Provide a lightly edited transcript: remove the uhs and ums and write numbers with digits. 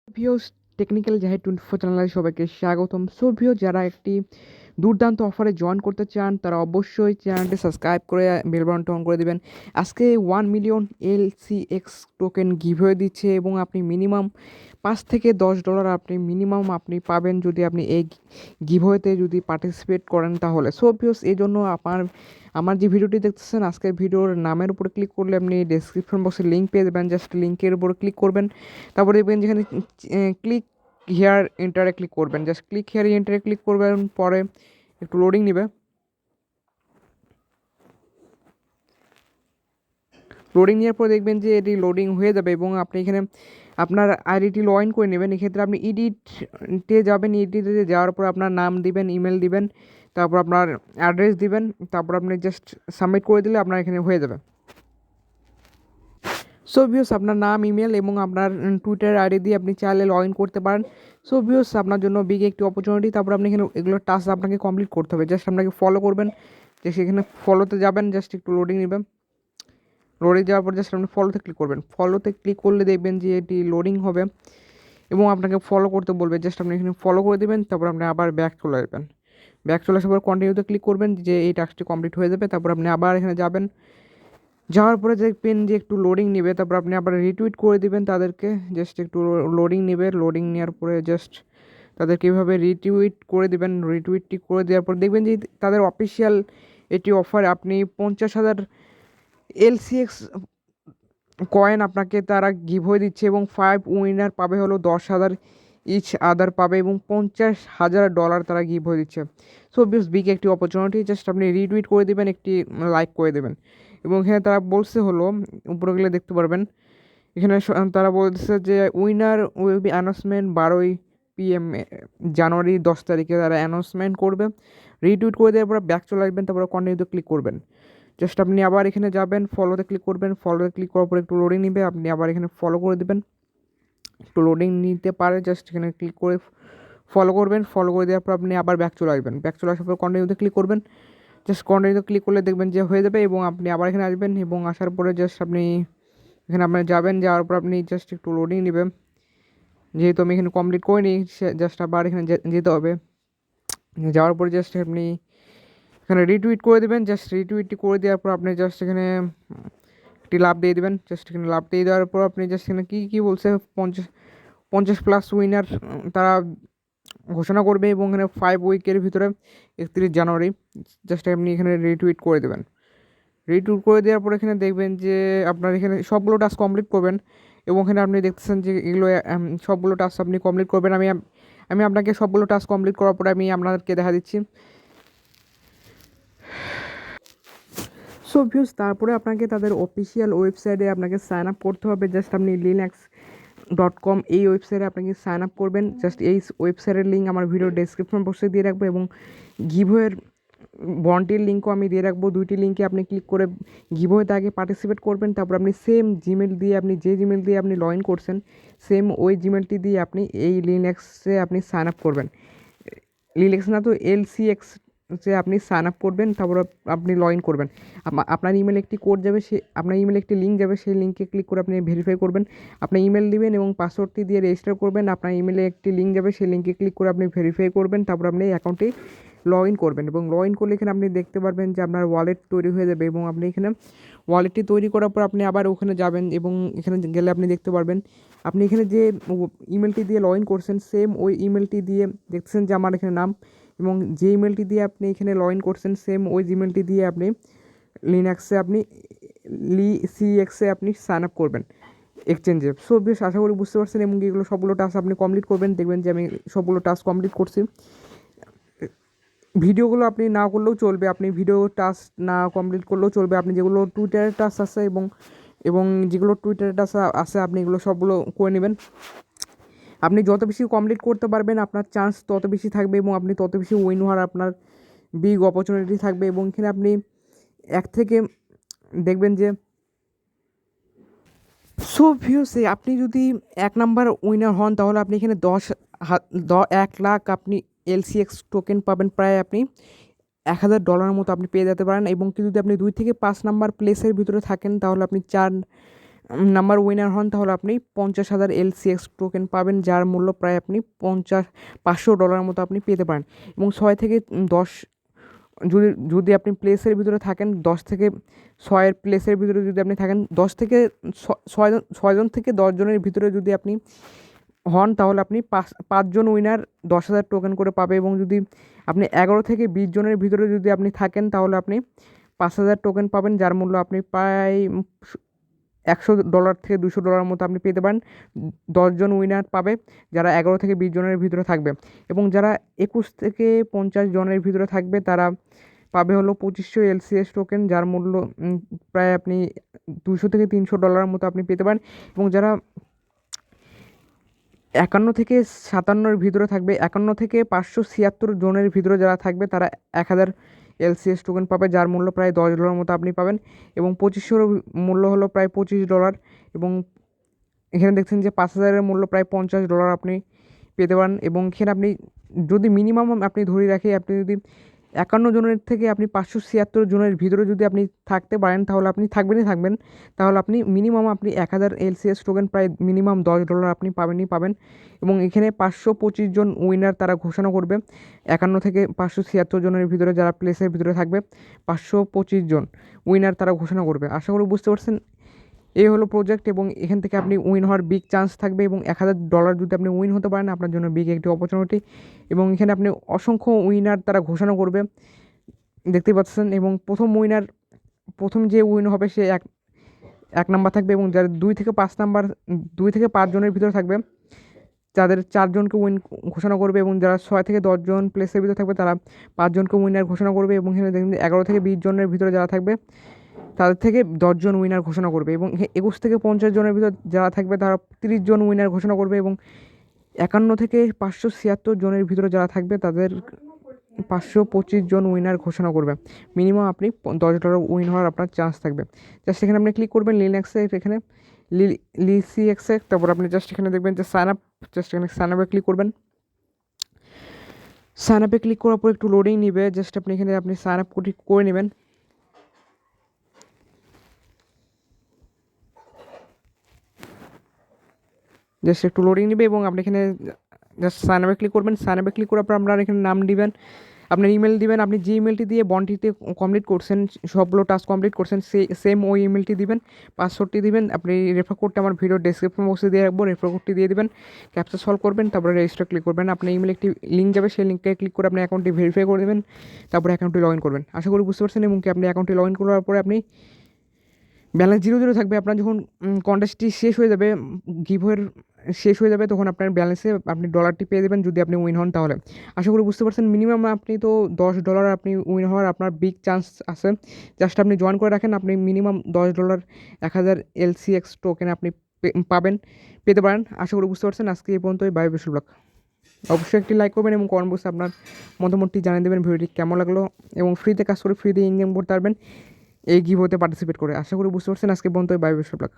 Views technical Zahid 24 চ্যানেলে সবাইকে স্বাগতম। সো ভিউয়ার্স, যারা একটি দুর্দান্ত অফারে জয়েন করতে চান তারা অবশ্যই চ্যানেলটি সাবস্ক্রাইব করে বেল বাটনটা অন করে দিবেন। আজকে 1 মিলিয়ন এলসিএক্স টোকেন গিভওয়ে দিচ্ছে এবং আপনি মিনিমাম $5 থেকে $10 আপনি মিনিমাম আপনি পাবেন যদি আপনি এই গিভওয়েতে যদি পার্টিসিপেট করেন তাহলে। সো ভিউয়ার্স, এই জন্য আমার যে ভিডিওটি দেখতেছেন আজকের ভিডিওর নামের উপরে ক্লিক করলে আপনি ডেসক্রিপশন বক্সে লিঙ্ক পেয়ে যাবেন। জাস্ট লিঙ্কের উপরে ক্লিক করবেন, তারপরে দেখবেন যেখানে ক্লিক হেয়ার এন্টারে ক্লিক করবেন। জাস্ট ক্লিক হেয়ার এন্টারে ক্লিক করবেন, পরে একটু লোডিং নেবে। লোডিং নেওয়ার পর দেখবেন যে এটি লোডিং হয়ে যাবে এবং আপনি এখানে আপনার আইডিটি লগ ইন করে নেবেন। এক্ষেত্রে আপনি এডিটে যাবেন, এডিটে যাওয়ার পর আপনার নাম দিবেন, ইমেল দিবেন, তারপর আপনার অ্যাড্রেস দিবেন, তারপর আপনি জাস্ট সাবমিট করে দিলে আপনার এখানে হয়ে যাবে। সো ভিউয়ার্স, আপনার নাম, ইমেল এবং আপনার টুইটার আইডি দিয়ে আপনি চাইলে লগ ইন করতে পারেন। সো ভিউয়ার্স, আপনার জন্য বিগ একটি অপরচুনিটি। তারপর আপনি এখানে এগুলো টাস্ক আপনাকে কমপ্লিট করতে হবে। জাস্ট আপনাকে ফলো করবেন, যে সেখানে ফলোতে যাবেন, জাস্ট একটু লোডিং নেবেন। লোডিং যাওয়ার পর জাস্ট আপনি ফলোতে ক্লিক করবেন। ফলোতে ক্লিক করলে দেখবেন যে এটি লোডিং হবে এবং আপনাকে ফলো করতে বলবে। জাস্ট আপনি এখানে ফলো করে দেবেন, তারপর আপনি আবার ব্যাক চলে আসবেন। ব্যাক চলে আসার পর কন্টিনিউতে ক্লিক করবেন, যে এই টাস্কটি কমপ্লিট হয়ে যাবে। তারপর আপনি আবার এখানে যাবেন, যাওয়ার পরে দেখবেন যে একটু লোডিং নেবে, তারপর আপনি আবার রিটুইট করে দিবেন তাদেরকে। জাস্ট একটু লোডিং নেবে, লোডিং নেওয়ার পরে জাস্ট তাদেরকে এইভাবে রিটুইট করে দিবেন। রিটুইটটি করে দেওয়ার পর দেখবেন যে তাদের অফিসিয়াল এটি অফার, আপনি 50,000 এলসিএক্স কয়েন আপনাকে তারা গিভওয়ে দিচ্ছে এবং 5 উইনার পাবে হলো 10,000 ইচ আদার পাবে এবং $50,000 তারা গিভওয়ে দিচ্ছে। সো বেশ বিগ একটি অপরচুনিটি। জাস্ট আপনি রিটুইট করে দেবেন, একটি লাইক করে দেবেন এবং এখানে তারা বলছে হলো, উপরে গেলে দেখতে পারবেন এখানে তারা বলছে যে winner will be announcement 12 PM জানুয়ারি 10 তারিখে তারা অ্যানাউন্সমেন্ট করবে। রিটুইট করে দেওয়ার পর ব্যাক চলে আসবেন, তারপরে কন্টিনিউতে ক্লিক করবেন। জাস্ট আপনি আবার এখানে যাবেন, ফলোতে ক্লিক করবেন। ফলোতে ক্লিক করার পর একটু লোডিং নেবে, আপনি আবার এখানে ফলো করে দেবেন। একটু লোডিং নিতে পারে, জাস্ট এখানে ক্লিক করে ফলো করবেন। ফলো করে দেওয়ার পর আপনি আবার ব্যাক চলে আসবেন। ব্যাক চলে আসার পর কন্টিনিউতে ক্লিক করবেন। জাস্ট কন্টিনিউতে ক্লিক করলে দেখবেন যে হয়ে যাবে এবং আপনি আবার এখানে আসবেন এবং আসার পরে জাস্ট আপনি এখানে আপনার যাবেন। যাওয়ার পর আপনি জাস্ট একটু লোডিং নেবেন। যেহেতু আমি এখানে কমপ্লিট করিনি, জাস্ট আবার এখানে যেতে হবে। যাওয়ার পরে জাস্ট আপনি এখানে রিটুইট করে দেবেন। জাস্ট রিটুইটটি করে দেওয়ার পর আপনি জাস্ট এখানে একটি লাভ দিয়ে দেবেন। জাস্ট এখানে লাভ দিয়ে দেওয়ার পর আপনি জাস্ট এখানে কী বলছে 50+ উইনার তারা ঘোষণা করবে এবং এখানে 5 উইকের ভিতরে 31 জানুয়ারি। জাস্ট আপনি এখানে রিটুইট করে দেবেন। রিটুইট করে দেওয়ার পর এখানে দেখবেন যে আপনার এখানে সবগুলো টাস্ক কমপ্লিট করবেন এবং এখানে আপনি দেখতেছেন যে এগুলো সবগুলো টাস্ক আপনি কমপ্লিট করবেন। আমি আপনাকে সবগুলো টাস্ক কমপ্লিট করার পরে আমি আপনাদেরকে দেখা দিচ্ছি। সো ভিউস, তারপরে আপনাকে তাদের অফিসিয়াল ওয়েবসাইটে আপনাকে সাইন আপ করতে হবে। জাস্ট আপনি linux.com এই ওয়েবসাইটে আপনাকে সাইন আপ করবেন। জাস্ট এই ওয়েবসাইটের লিঙ্ক আমার ভিডিও ডেসক্রিপশন বক্সে দিয়ে রাখবো এবং গিভওয়ের বন্টির লিঙ্কও আমি দিয়ে রাখবো। দুইটি লিঙ্কে আপনি ক্লিক করে গিভওয়েতে আগে পার্টিসিপেট করবেন, তারপর আপনি সেম জিমেল দিয়ে আপনি যে জিমেল দিয়ে আপনি লগ ইন করছেন সেম ওই জিমেলটি দিয়ে আপনি এই লিনাক্সে আপনি সাইন আপ করবেন। লিনাক্স না তো এলসিএক্স যে আপনি সাইন আপ করবেন, তারপর আপনি লগ ইন করবেন। আপনার ইমেলে একটি কোড যাবে, আপনার ইমেলে একটি লিঙ্ক যাবে, সেই লিঙ্কে ক্লিক করে আপনি ভেরিফাই করবেন। আপনার ইমেল দিবেন এবং পাসওয়ার্ডটি দিয়ে রেজিস্টার করবেন। আপনার ইমেলে একটি লিঙ্ক যাবে, সেই লিঙ্কে ক্লিক করে আপনি ভেরিফাই করবেন, তারপর আপনি অ্যাকাউন্টে লগ ইন করবেন এবং লগ ইন করলে এখানে আপনি দেখতে পারবেন যে আপনার ওয়ালেট তৈরি হয়ে যাবে এবং আপনি এখানে ওয়ালেটটি তৈরি করার পর আপনি আবার ওখানে যাবেন এবং এখানে গেলে আপনি দেখতে পারবেন আপনি এখানে যে ইমেলটি দিয়ে লগ ইন করছেন সেম ওই ইমেলটি দিয়ে দেখছেন যে আমার এখানে নাম এবং যে ইমেলটি দিয়ে আপনি এখানে লগ ইন করছেন সেম ওই জিমেলটি দিয়ে আপনি লিনাক্সে আপনি সিএক্সে আপনি সাইন আপ করবেন এক্সচেঞ্জে। সো বেশ আশা করি বুঝতে পারছেন এবং এগুলো সবগুলো টাস্ক আপনি কমপ্লিট করবেন। দেখবেন যে আমি সবগুলো টাস্ক কমপ্লিট করছি। ভিডিওগুলো আপনি না করলেও চলবে, আপনি ভিডিও টাস্ক না কমপ্লিট করলেও চলবে। আপনি যেগুলো টুইটারের টাস্ক আছে এবং যেগুলো টুইটারের টাস্ক আছে আপনি এগুলো সবগুলো করে নেবেন। আপনি যত বেশি কমপ্লিট করতে পারবেন আপনার চান্স তত বেশি থাকবে এবং আপনি তত বেশি উইন হওয়ার আপনার বিগ অপরচুনিটি থাকবে এবং এখানে আপনি এক থেকে দেখবেন যে সো ভিউস, আপনি যদি 1 নাম্বার উইনার হন তাহলে আপনি এখানে 1 লাখ আপনি এলসিএক্স টোকেন পাবেন, প্রায় আপনি $1,000 মতো আপনি পেয়ে যেতে পারেন। এবং যদি আপনি 2 থেকে 5 নাম্বার প্লেসের ভিতরে থাকেন তাহলে আপনি নাম্বার উইনার হন তাহলে আপনি 50,000 LCX টোকেন পাবেন, যার মূল্য প্রায় আপনি $500 মতো আপনি পেতে পারেন। এবং 6 থেকে 10 যদি আপনি প্লেসের ভিতরে থাকেন, 10 থেকে 6 প্লেসের ভিতরে যদি আপনি থাকেন, 10 থেকে 6 জন থেকে 10 জনের ভিতরে যদি আপনি হন তাহলে আপনি 5জন উইনার 10,000 টোকেন করে পাবে। এবং যদি আপনি 11 থেকে 20 জনের ভিতরে যদি আপনি থাকেন তাহলে আপনি 5,000 টোকেন পাবেন, যার মূল্য আপনি প্রায় $100 থেকে $200 মতো আপনি পেতে পারেন। 10জন উইনার পাবে যারা 11 থেকে 20 জনের ভিতরে থাকবে। এবং যারা 21 থেকে 50 জনের ভিতরে থাকবে তারা পাবে হলো 2500 LCS টোকেন, যার মূল্য প্রায় আপনি $200 থেকে $300 মতো আপনি পেতে পারেন। এবং যারা 51 থেকে 57-র ভিতরে থাকবে, 51 থেকে 576 জনের ভিতরে যারা থাকবে তারা 1000 LCS টোকেন পাবে, যার মূল্য প্রায় $10 মতো আপনি পাবেন। এবং 2500 মূল্য হলো প্রায় $25। এবং এখানে দেখছেন যে 5000-এর মূল্য প্রায় $50 আপনি পেতে পারেন। এবং এখানে আপনি যদি মিনিমাম আপনি ধরে রাখি, আপনি যদি 51 জনের থেকে আপনি 576 জনের ভিতরে যদি আপনি থাকতে পারেন তাহলে আপনি থাকবেন, তাহলে আপনি মিনিমাম আপনি 1000 LCS টোকেন প্রায় মিনিমাম $10 আপনি পাবেন। এবং এখানে 525 জন উইনার তারা ঘোষণা করবে 51 থেকে 576 জনের ভিতরে যারা প্লেসের ভিতরে থাকবে, 525 জন উইনার তারা ঘোষণা করবে। আশা করি বুঝতে পারছেন। এই হলো প্রজেক্ট এবং এখান থেকে আপনি উইন হওয়ার বিগ চান্স থাকবে। এবং $1000 যদি আপনি উইন হতে পারেন আপনার জন্য বিগ একটি অপরচুনিটি। এবং এখানে আপনি অসংখ্য উইনার তারা ঘোষণা করবে, দেখতে পাচ্ছেন। এবং প্রথম যে উইন হবে সে এক নাম্বার থাকবে। এবং যারা 2 থেকে 5 জনের ভিতরে থাকবে যাদের 4 জনকে উইন ঘোষণা করবে। এবং যারা 6 থেকে 10 জন প্লেসের ভিতরে থাকবে তারা 5 জনকে উইনার ঘোষণা করবে। এবং এখানে দেখবেন 11 থেকে 20 জনের ভিতরে যারা থাকবে তাদের থেকে 10 জন উইনার ঘোষণা করবে। এবং 21 থেকে 50 জনের ভিতর যারা থাকবে তারা 30 জন উইনার ঘোষণা করবে। এবং 51 থেকে 576 জনের ভিতরে যারা থাকবে তাদের 525 জন উইনার ঘোষণা করবে। মিনিমাম আপনি $10 উইন হওয়ার আপনার চান্স থাকবে। জাস্ট এখানে আপনি ক্লিক করবেন লিনাক্সে, এখানে লিসিএক্সে, তারপর আপনি জাস্ট এখানে দেখবেন যে সাইন আপ, জাস্ট এখানে সাইন আপে ক্লিক করবেন। সাইন আপে ক্লিক করার পর একটু লোডিং নিবে, জাস্ট আপনি এখানে আপনি সাইন আপ করে নেবেন। জাস্ট একটু লোডিং নেবে এবং আপনি এখানে জাস্ট সাইন আপে ক্লিক করবেন। সাইন আপে ক্লিক করার পর আপনার এখানে নাম দিবেন, আপনার ইমেল দিবেন। আপনি যে ইমেলটি দিয়ে বন্ডটিতে কমপ্লিট করছেন, সবগুলো টাস্ক কমপ্লিট করছেন, সেম ওই ইমেলটি দিবেন, পাসওয়ার্ডটি দিবেন। আপনি রেফার কোডটা আমার ভিডিও ডেসক্রিপশন বক্সে দিয়ে রাখবো, রেফার কোডটি দিয়ে দিবেন, ক্যাপচা সলভ করবেন, তারপরে রেজিস্টার ক্লিক করবেন। আপনার ইমেল একটি লিঙ্ক যাবে, সেই লিঙ্কে ক্লিক করে আপনি অ্যাকাউন্টটি ভেরিফাই করে দেবেন, তারপরে অ্যাকাউন্টটি লগ ইন করবেন। আশা করি বুঝতে পারছেন। এবং কি আপনি অ্যাকাউন্টটি লগ ইন করার পরে আপনি ব্যালেন্স 0 থাকবে। আপনার যখন কন্টেস্টটি শেষ হয়ে যাবে, গিভওয়ের শেষ হয়ে যাবে, তখন আপনার ব্যালেন্সে আপনি ডলারটি পেয়ে দেবেন যদি আপনি উইন হন তাহলে। আশা করি বুঝতে পারছেন। মিনিমাম আপনি তো $10 আপনি উইন হওয়ার আপনার বিগ চান্স আছে। জাস্ট আপনি জয়েন করে রাখেন, আপনি মিনিমাম $10 1000 LCX টোকেন আপনি পেতে পারেন। আশা করি বুঝতে পারছেন। আজকে এই পর্যন্তই। Bye, best of luck. অবশ্যই একটি লাইক করবেন এবং কমেন্ট বক্সে আপনার মতামতটি জানিয়ে দেবেন ভিডিওটি কেমন লাগলো। এবং ফ্রিতে কাজ করে ফ্রিতে ইনকাম করতে পারবেন এই গিভওয়েতে পার্টিসিপেট করে। আশা করি বুঝতে পারছেন। আজকে পর্যন্তই। Bye, best of lakh.